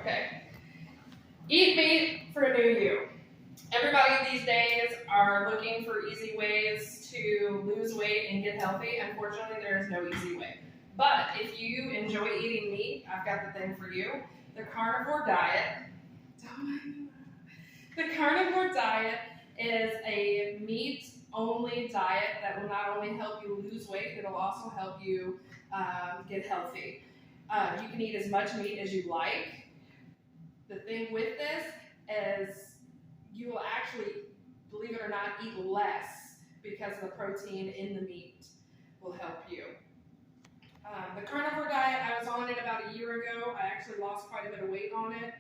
Okay. Eat meat for a new you. Everybody these days are looking for easy ways to lose weight and get healthy. Unfortunately, there is no easy way. But if you enjoy eating meat, I've got the thing for you. The carnivore diet. The carnivore diet is a meat-only diet that will not only help you lose weight, it'll also help you get healthy. You can eat as much meat as you like. The thing with this is you will actually, believe it or not, eat less because the protein in the meat will help you. The carnivore diet, I was on it about a year ago. I actually lost quite a bit of weight on it.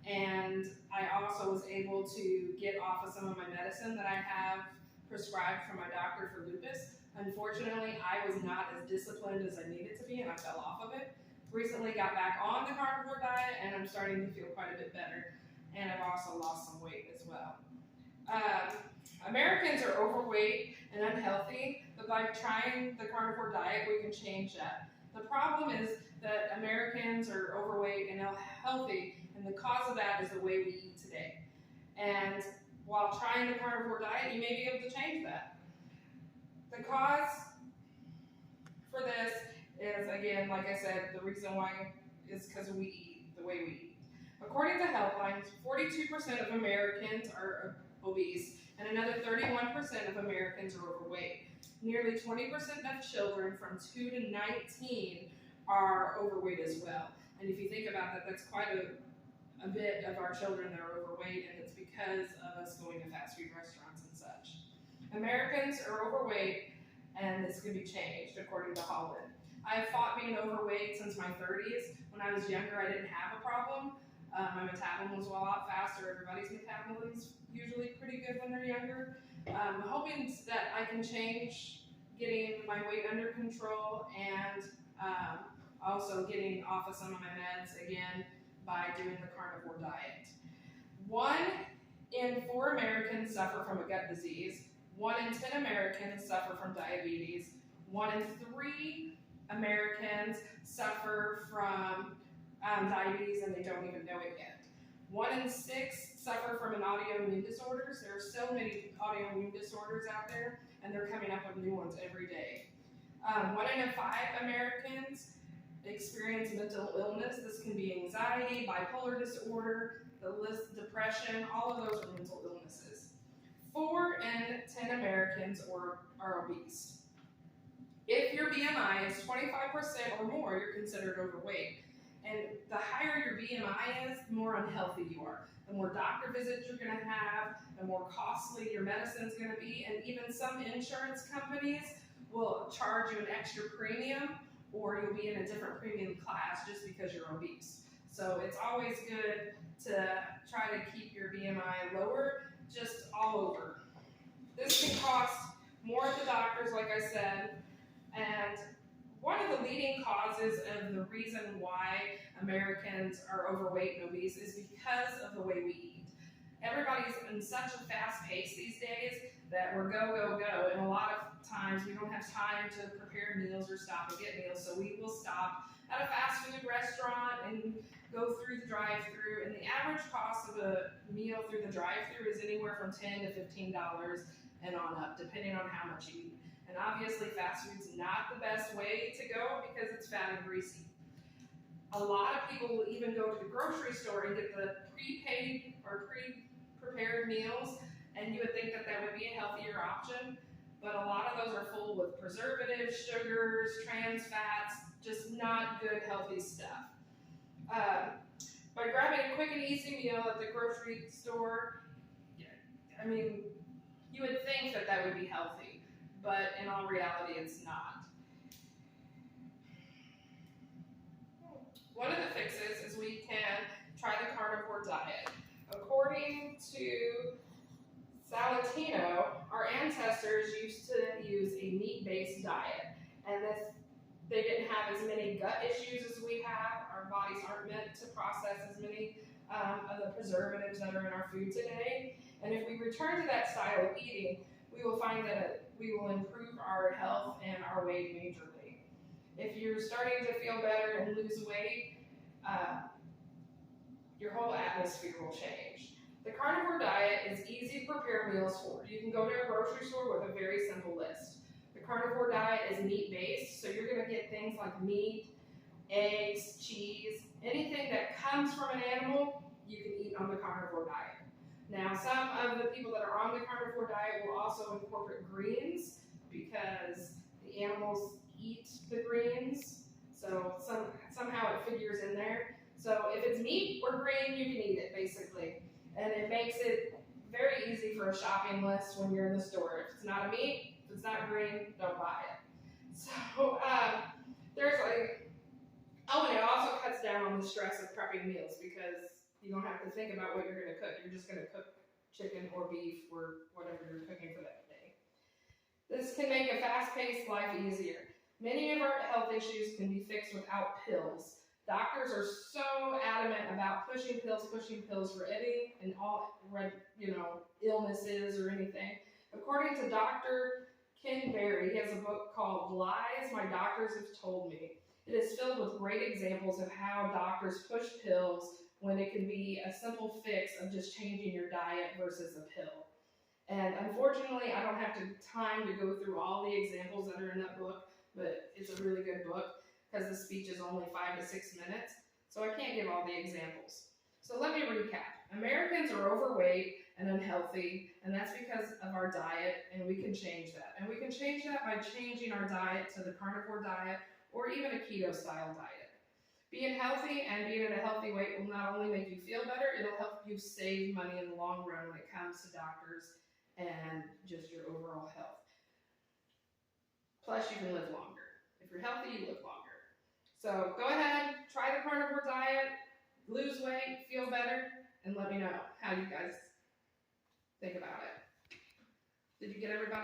And I also was able to get off of some of my medicine that I have prescribed from my doctor for lupus. Unfortunately, I was not as disciplined as I needed to be, and I fell off of it. Recently got back on the carnivore diet, and I'm starting to feel quite a bit better. And I've also lost some weight as well. Americans are overweight and unhealthy, but by trying the carnivore diet, we can change that. The problem is that Americans are overweight and unhealthy, and the cause of that is the way we eat today. And while trying the carnivore diet, you may be able to change that. The cause for this is, again, like I said, the reason why is because we eat the way we eat. According to Healthline, 42% of Americans are obese, and another 31% of Americans are overweight. Nearly 20% of children from 2 to 19 are overweight as well. And if you think about that, that's quite a bit of our children that are overweight, and it's because of us going to fast food restaurants and such. Americans are overweight, and this can be changed, according to Holland. I have fought being overweight since my 30s. When I was younger, I didn't have a problem. My metabolism was a lot faster. Everybody's metabolism is usually pretty good when they're younger. I'm hoping that I can change getting my weight under control and also getting off of some of my meds again by doing the carnivore diet. 1 in 4 Americans suffer from a gut disease. 1 in 10 Americans suffer from diabetes. 1 in 3 Americans suffer from diabetes and they don't even know it yet. 1 in 6 suffer from an autoimmune disorders. There are so many autoimmune disorders out there, and they're coming up with new ones every day. 1 in 5 Americans experience mental illness. This can be anxiety, bipolar disorder, depression, all of those are mental illnesses. 4 in 10 Americans are obese. If your BMI is 25% or more, you're considered overweight. And the higher your BMI is, the more unhealthy you are. The more doctor visits you're going to have, the more costly your medicine's going to be, and even some insurance companies will charge you an extra premium, or you'll be in a different premium class just because you're obese. So it's always good to try to keep your BMI lower, just all over. This can cost more at the doctors, like I said, and one of the leading causes of the reason why Americans are overweight and obese is because of the way we eat. Everybody's in such a fast pace these days that we're go, go, go, and a lot of times we don't have time to prepare meals or stop and get meals, so we will stop at a fast food restaurant and go through the drive-thru, and the average cost of a meal through the drive-thru is anywhere from $10 to $15 and on up, depending on how much you eat. And obviously fast food's not the best way to go because it's fat and greasy. A lot of people will even go to the grocery store and get the prepaid or pre-prepared meals, and you would think that that would be a healthier option, but a lot of those are full with preservatives, sugars, trans fats, just not good healthy stuff. By grabbing a quick and easy meal at the grocery store, I mean, you would think that that would be healthy, but in all reality, it's not. One of the fixes is we can try the carnivore diet. According to Salatino, our ancestors used to use a meat-based diet, and they didn't have as many gut issues as we have. Our bodies aren't meant to process as many of the preservatives that are in our food today. And if we return to that style of eating, we will find that we will improve our health and our weight majorly. If you're starting to feel better and lose weight, your whole atmosphere will change. The carnivore diet is easy to prepare meals for. You can go to a grocery store with a very simple list. The carnivore diet is meat-based, so you're going to get things like meat, eggs, cheese, anything that comes from an animal, you can eat on the carnivore diet. Now, some of the people that are on the carnivore diet will also incorporate greens because the animals eat the greens, so somehow it figures in there. So if it's meat or green, you can eat it, basically. And it makes it very easy for a shopping list when you're in the store. If it's not a meat, if it's not green, don't buy it. So there's like, oh, and it also cuts down on the stress of prepping meals because you don't have to think about what you're going to cook. You're just going to cook chicken or beef or whatever you're cooking for that day. This can make a fast-paced life easier. Many of our health issues can be fixed without pills. Doctors are so adamant about pushing pills for any and all, illnesses or anything. According to Dr. Ken Berry, he has a book called Lies My Doctors Have Told Me. It is filled with great examples of how doctors push pills when it can be a simple fix of just changing your diet versus a pill. And unfortunately, I don't have time to go through all the examples that are in that book, but it's a really good book because the speech is only 5 to 6 minutes, so I can't give all the examples. So let me recap. Americans are overweight and unhealthy, and that's because of our diet, and we can change that. And we can change that by changing our diet to the carnivore diet or even a keto-style diet. Being healthy and being at a healthy weight will not only make you feel better, it'll help you save money in the long run when it comes to doctors and just your overall health. Plus, you can live longer. If you're healthy, you live longer. So go ahead, try the carnivore diet, lose weight, feel better, and let me know how you guys think about it. Did you get everybody?